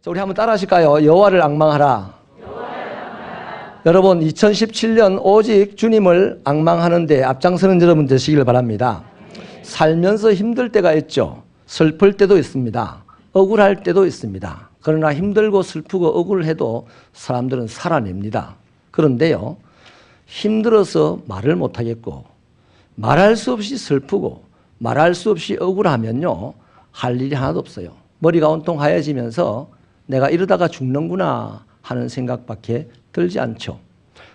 자, 우리 한번 따라 하실까요? 여호와를 앙망하라. 여러분 2017년 오직 주님을 앙망하는데 앞장서는 여러분 되시길 바랍니다. 살면서 힘들 때가 있죠. 슬플 때도 있습니다. 억울할 때도 있습니다. 그러나 힘들고 슬프고 억울해도 사람들은 살아냅니다. 그런데요, 힘들어서 말을 못하겠고 말할 수 없이 슬프고 말할 수 없이 억울하면요, 할 일이 하나도 없어요. 머리가 온통 하얘지면서 내가 이러다가 죽는구나 하는 생각밖에 들지 않죠.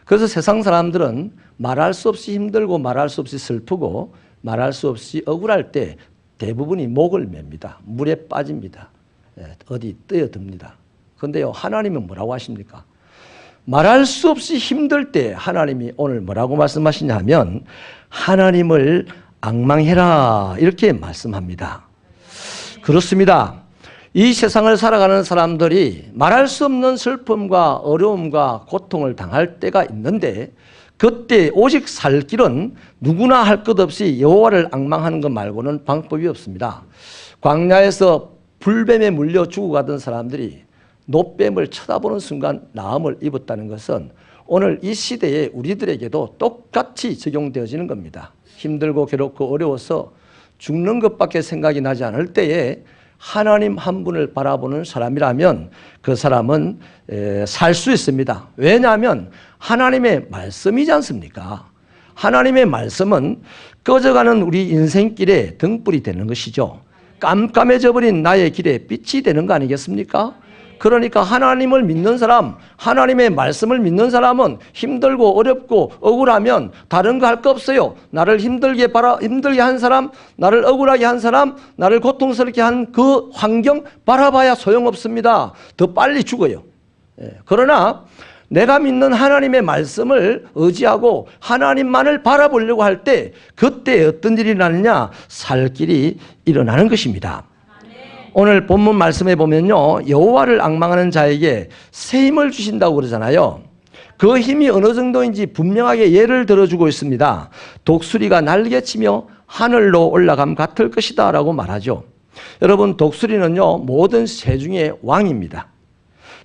그래서 세상 사람들은 말할 수 없이 힘들고 말할 수 없이 슬프고 말할 수 없이 억울할 때 대부분이 목을 맵니다. 물에 빠집니다. 어디 뛰어듭니다. 그런데요, 하나님은 뭐라고 하십니까? 말할 수 없이 힘들 때 하나님이 오늘 뭐라고 말씀하시냐면 하나님을 앙망해라 이렇게 말씀합니다. 그렇습니다. 이 세상을 살아가는 사람들이 말할 수 없는 슬픔과 어려움과 고통을 당할 때가 있는데 그때 오직 살 길은 누구나 할 것 없이 여호와를 앙망하는 것 말고는 방법이 없습니다. 광야에서 불뱀에 물려 죽어가던 사람들이 노뱀을 쳐다보는 순간 나음을 입었다는 것은 오늘 이 시대에 우리들에게도 똑같이 적용되어지는 겁니다. 힘들고 괴롭고 어려워서 죽는 것밖에 생각이 나지 않을 때에 하나님 한 분을 바라보는 사람이라면 그 사람은 살 수 있습니다. 왜냐하면 하나님의 말씀이지 않습니까? 하나님의 말씀은 꺼져가는 우리 인생길에 등불이 되는 것이죠. 깜깜해져 버린 나의 길에 빛이 되는 거 아니겠습니까? 그러니까 하나님을 믿는 사람, 하나님의 말씀을 믿는 사람은 힘들고 어렵고 억울하면 다른 거 할 거 없어요. 나를 힘들게 한 사람, 나를 억울하게 한 사람, 나를 고통스럽게 한 그 환경 바라봐야 소용없습니다. 더 빨리 죽어요. 그러나 내가 믿는 하나님의 말씀을 의지하고 하나님만을 바라보려고 할 때 그때 어떤 일이 나느냐? 살 길이 일어나는 것입니다. 오늘 본문 말씀에 보면요, 여호와를 앙망하는 자에게 새 힘을 주신다고 그러잖아요. 그 힘이 어느 정도인지 분명하게 예를 들어주고 있습니다. 독수리가 날개치며 하늘로 올라감 같을 것이다 라고 말하죠. 여러분, 독수리는요 모든 새 중에 왕입니다.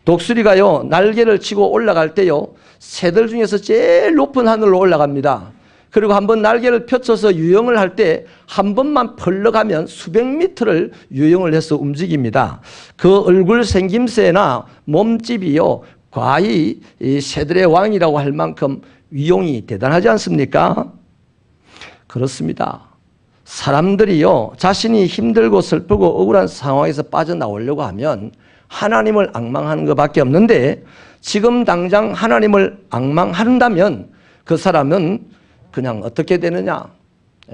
독수리가요 날개를 치고 올라갈 때요 새들 중에서 제일 높은 하늘로 올라갑니다. 그리고 한번 날개를 펼쳐서 유영을 할 때 한 번만 펄럭하면 수백 미터를 유영을 해서 움직입니다. 그 얼굴 생김새나 몸집이요 과히 이 새들의 왕이라고 할 만큼 위용이 대단하지 않습니까? 그렇습니다. 사람들이요 자신이 힘들고 슬프고 억울한 상황에서 빠져나오려고 하면 하나님을 앙망하는 것밖에 없는데 지금 당장 하나님을 앙망한다면 그 사람은 그냥 어떻게 되느냐?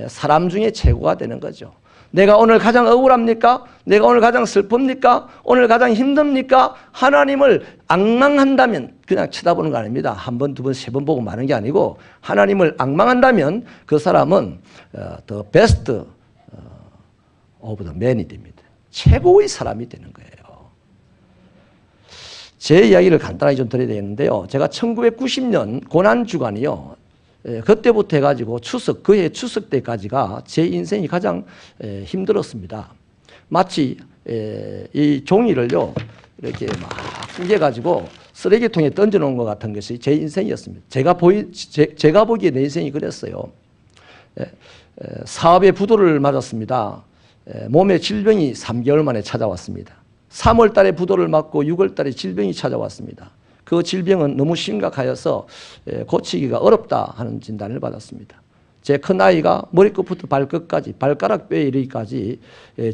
사람 중에 최고가 되는 거죠. 내가 오늘 가장 억울합니까? 내가 오늘 가장 슬픕니까? 오늘 가장 힘듭니까? 하나님을 앙망한다면 그냥 쳐다보는 거 아닙니다. 한 번, 두 번, 세 번 보고 마는 게 아니고 하나님을 앙망한다면 그 사람은 the best of the man이 됩니다. 최고의 사람이 되는 거예요. 제 이야기를 간단하게 좀 드려야 되겠는데요. 제가 1990년 고난주간이요. 그때부터 해가지고 그해 추석 때까지가 제 인생이 가장 힘들었습니다. 마치 이 종이를요 이렇게 막 구겨가지고 쓰레기통에 던져놓은 것 같은 것이 제 인생이었습니다. 제가 보기에 내 인생이 그랬어요. 사업에 부도를 맞았습니다. 몸에 질병이 3개월 만에 찾아왔습니다. 3월 달에 부도를 맞고 6월 달에 질병이 찾아왔습니다. 그 질병은 너무 심각하여서 고치기가 어렵다 하는 진단을 받았습니다. 제 큰아이가 머리끝부터 발끝까지 발가락 뼈에 이르기까지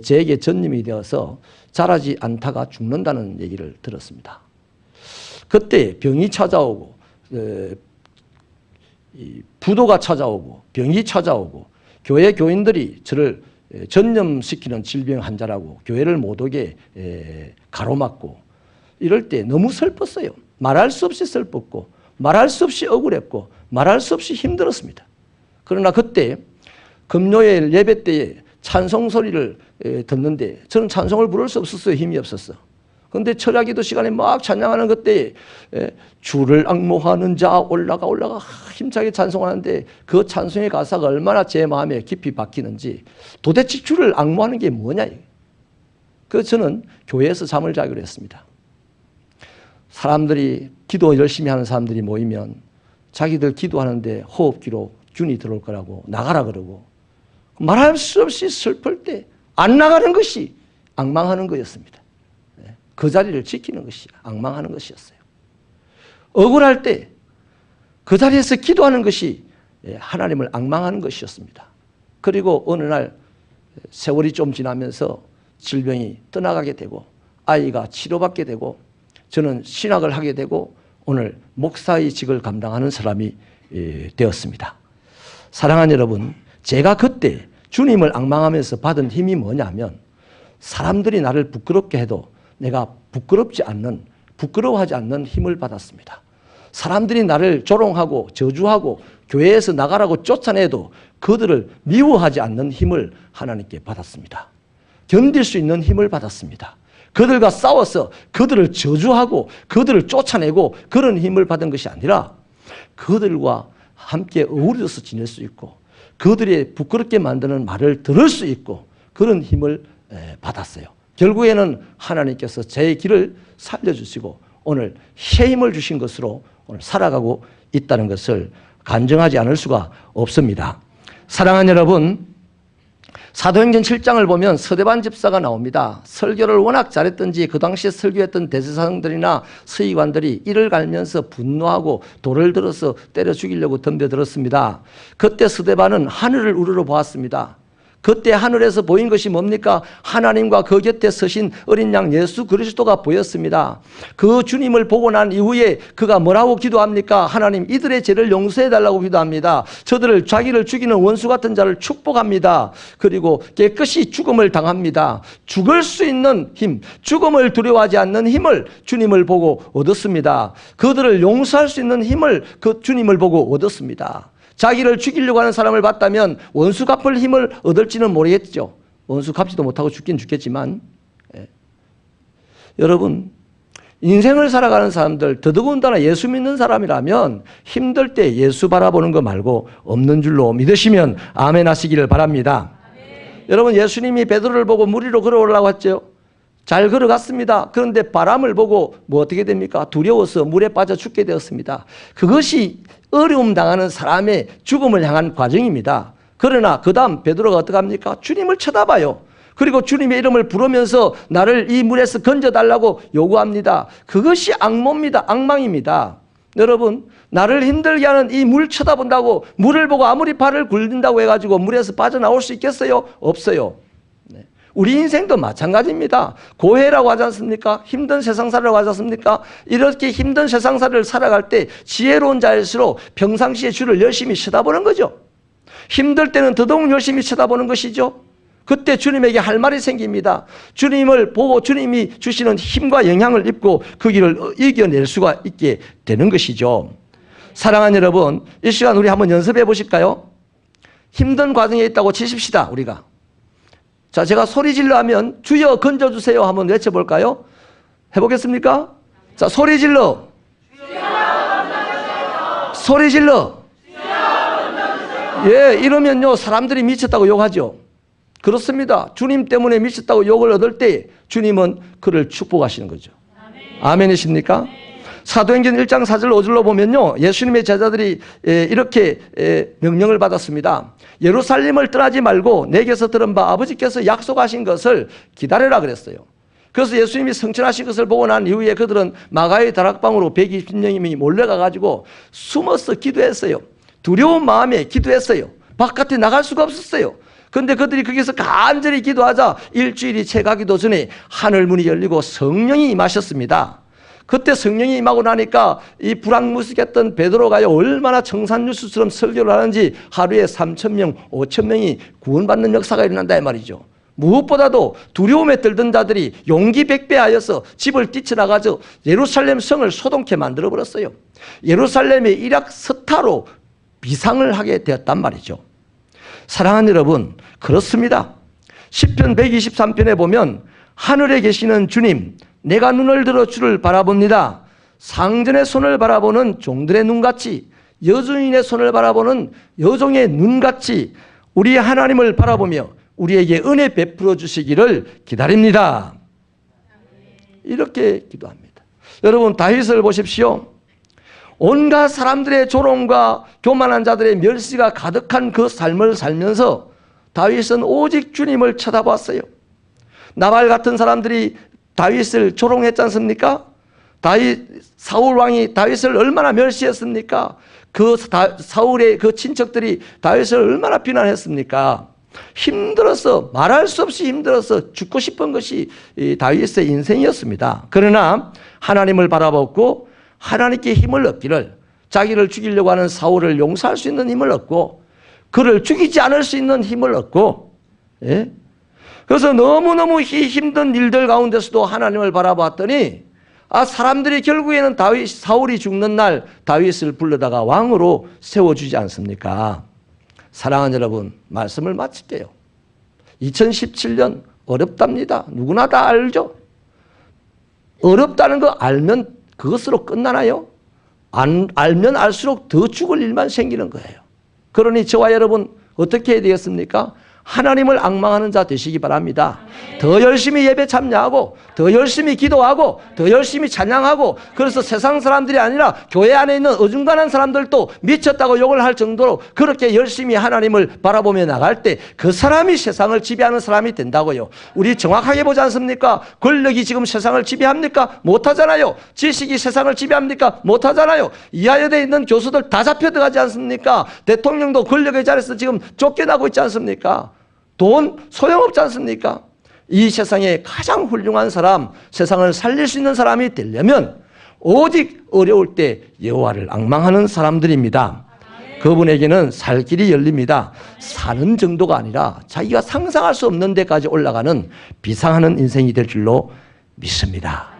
제게 전염이 되어서 자라지 않다가 죽는다는 얘기를 들었습니다. 그때 병이 찾아오고 부도가 찾아오고 병이 찾아오고 교회 교인들이 저를 전염시키는 질병 환자라고 교회를 못 오게 가로막고 이럴 때 너무 슬펐어요. 말할 수 없이 슬펐고 말할 수 없이 억울했고 말할 수 없이 힘들었습니다. 그러나 그때 금요일 예배 때에 찬송 소리를 듣는데 저는 찬송을 부를 수 없었어요. 힘이 없었어. 그런데 철야기도 시간에 막 찬양하는 그때 주를 앙모하는 자 올라가 힘차게 찬송하는데 그 찬송의 가사가 얼마나 제 마음에 깊이 박히는지 도대체 주를 앙모하는 게 뭐냐. 그래서 저는 교회에서 잠을 자기로 했습니다. 사람들이 기도 열심히 하는 사람들이 모이면 자기들 기도하는데 호흡기로 균이 들어올 거라고 나가라 그러고 말할 수 없이 슬플 때 안 나가는 것이 앙망하는 거였습니다. 그 자리를 지키는 것이 앙망하는 것이었어요. 억울할 때 그 자리에서 기도하는 것이 하나님을 앙망하는 것이었습니다. 그리고 어느 날 세월이 좀 지나면서 질병이 떠나가게 되고 아이가 치료받게 되고 저는 신학을 하게 되고 오늘 목사의 직을 감당하는 사람이 되었습니다. 사랑하는 여러분, 제가 그때 주님을 앙망하면서 받은 힘이 뭐냐면 사람들이 나를 부끄럽게 해도 내가 부끄러워하지 않는 힘을 받았습니다. 사람들이 나를 조롱하고 저주하고 교회에서 나가라고 쫓아내도 그들을 미워하지 않는 힘을 하나님께 받았습니다. 견딜 수 있는 힘을 받았습니다. 그들과 싸워서 그들을 저주하고 그들을 쫓아내고 그런 힘을 받은 것이 아니라 그들과 함께 어우러져서 지낼 수 있고 그들의 부끄럽게 만드는 말을 들을 수 있고 그런 힘을 받았어요. 결국에는 하나님께서 제 길을 살려주시고 오늘 새 힘을 주신 것으로 오늘 살아가고 있다는 것을 간증하지 않을 수가 없습니다. 사랑하는 여러분, 사도행전 7장을 보면 서대반 집사가 나옵니다. 설교를 워낙 잘했던지 그 당시에 설교했던 대제사장들이나 서기관들이 이를 갈면서 분노하고 돌을 들어서 때려 죽이려고 덤벼들었습니다. 그때 서대반은 하늘을 우러러 보았습니다. 그때 하늘에서 보인 것이 뭡니까? 하나님과 그 곁에 서신 어린 양 예수 그리스도가 보였습니다. 그 주님을 보고 난 이후에 그가 뭐라고 기도합니까? 하나님, 이들의 죄를 용서해 달라고 기도합니다. 저들을 자기를 죽이는 원수 같은 자를 축복합니다. 그리고 깨끗이 죽음을 당합니다. 죽을 수 있는 힘, 죽음을 두려워하지 않는 힘을 주님을 보고 얻었습니다. 그들을 용서할 수 있는 힘을 그 주님을 보고 얻었습니다. 자기를 죽이려고 하는 사람을 봤다면 원수 갚을 힘을 얻을지는 모르겠죠. 원수 갚지도 못하고 죽긴 죽겠지만 여러분, 인생을 살아가는 사람들, 더더군다나 예수 믿는 사람이라면 힘들 때 예수 바라보는 거 말고 없는 줄로 믿으시면 아멘 하시기를 바랍니다. 아멘. 여러분, 예수님이 베드로를 보고 물 위로 걸어오라고 했죠. 잘 걸어갔습니다. 그런데 바람을 보고 뭐 어떻게 됩니까? 두려워서 물에 빠져 죽게 되었습니다. 그것이 어려움 당하는 사람의 죽음을 향한 과정입니다. 그러나 그 다음 베드로가 어떻게 합니까? 주님을 쳐다봐요. 그리고 주님의 이름을 부르면서 나를 이 물에서 건져달라고 요구합니다. 그것이 악모입니다. 악망입니다. 여러분, 나를 힘들게 하는 이 물 쳐다본다고 물을 보고 아무리 발을 굴린다고 해가지고 물에서 빠져나올 수 있겠어요? 없어요. 우리 인생도 마찬가지입니다. 고해라고 하지 않습니까? 힘든 세상살이라고 하지 않습니까? 이렇게 힘든 세상살이를 살아갈 때 지혜로운 자일수록 평상시에 주를 열심히 쳐다보는 거죠. 힘들 때는 더더욱 열심히 쳐다보는 것이죠. 그때 주님에게 할 말이 생깁니다. 주님을 보고 주님이 주시는 힘과 영향을 입고 그 길을 이겨낼 수가 있게 되는 것이죠. 사랑하는 여러분, 이 시간 우리 한번 연습해 보실까요? 힘든 과정에 있다고 치십시다. 우리가. 자, 제가 소리 질러 하면 주여 건져주세요 한번 외쳐볼까요? 해보겠습니까? 자, 소리 질러. 소리 질러. 예, 이러면요 사람들이 미쳤다고 욕하죠. 그렇습니다. 주님 때문에 미쳤다고 욕을 얻을 때 주님은 그를 축복하시는 거죠. 아멘이십니까? 사도행전 1장 4절 5절로 보면요, 예수님의 제자들이 이렇게 명령을 받았습니다. 예루살렘을 떠나지 말고 내게서 들은 바 아버지께서 약속하신 것을 기다려라 그랬어요. 그래서 예수님이 성천하신 것을 보고 난 이후에 그들은 마가의 다락방으로 120명이 몰려가가지고 숨어서 기도했어요. 두려운 마음에 기도했어요. 바깥에 나갈 수가 없었어요. 그런데 그들이 거기서 간절히 기도하자 일주일이 채 가기도 전에 하늘문이 열리고 성령이 임하셨습니다. 그때 성령이 임하고 나니까 이 불황무식했던 베드로가요 얼마나 청산유수처럼 설교를 하는지 하루에 3,000명, 5,000명이 구원받는 역사가 일어난다 이 말이죠. 무엇보다도 두려움에 들던 자들이 용기 백배하여서 집을 뛰쳐나가서 예루살렘 성을 소동케 만들어버렸어요. 예루살렘의 일약서타로 비상을 하게 되었단 말이죠. 사랑하는 여러분, 그렇습니다. 시편 123편에 보면 하늘에 계시는 주님, 내가 눈을 들어 주를 바라봅니다. 상전의 손을 바라보는 종들의 눈같이, 여주인의 손을 바라보는 여종의 눈같이 우리 하나님을 바라보며 우리에게 은혜 베풀어 주시기를 기다립니다. 이렇게 기도합니다. 여러분 다윗을 보십시오. 온갖 사람들의 조롱과 교만한 자들의 멸시가 가득한 그 삶을 살면서 다윗은 오직 주님을 쳐다봤어요. 나발 같은 사람들이 다윗을 조롱했지 않습니까? 사울 왕이 다윗을 얼마나 멸시했습니까? 사울의 그 친척들이 다윗을 얼마나 비난했습니까? 힘들어서, 말할 수 없이 힘들어서 죽고 싶은 것이 다윗의 인생이었습니다. 그러나 하나님을 바라보고 하나님께 힘을 얻기를, 자기를 죽이려고 하는 사울을 용서할 수 있는 힘을 얻고 그를 죽이지 않을 수 있는 힘을 얻고, 예? 그래서 너무너무 힘든 일들 가운데서도 하나님을 바라봤더니 사람들이 결국에는 사울이 죽는 날 다윗을 불러다가 왕으로 세워주지 않습니까? 사랑하는 여러분, 말씀을 마칠게요. 2017년 어렵답니다. 누구나 다 알죠? 어렵다는 거 알면 그것으로 끝나나요? 알면 알수록 더 죽을 일만 생기는 거예요. 그러니 저와 여러분 어떻게 해야 되겠습니까? 하나님을 앙망하는 자 되시기 바랍니다. 더 열심히 예배 참여하고 더 열심히 기도하고 더 열심히 찬양하고, 그래서 세상 사람들이 아니라 교회 안에 있는 어중간한 사람들도 미쳤다고 욕을 할 정도로 그렇게 열심히 하나님을 바라보며 나갈 때 그 사람이 세상을 지배하는 사람이 된다고요. 우리 정확하게 보지 않습니까? 권력이 지금 세상을 지배합니까? 못하잖아요. 지식이 세상을 지배합니까? 못하잖아요. 이하여대에 있는 교수들 다 잡혀 들어가지 않습니까? 대통령도 권력의 자리에서 지금 쫓겨나고 있지 않습니까? 돈 소용없지 않습니까? 이 세상에 가장 훌륭한 사람, 세상을 살릴 수 있는 사람이 되려면 오직 어려울 때 여호와를 앙망하는 사람들입니다. 그분에게는 살 길이 열립니다. 사는 정도가 아니라 자기가 상상할 수 없는 데까지 올라가는 비상하는 인생이 될 줄로 믿습니다.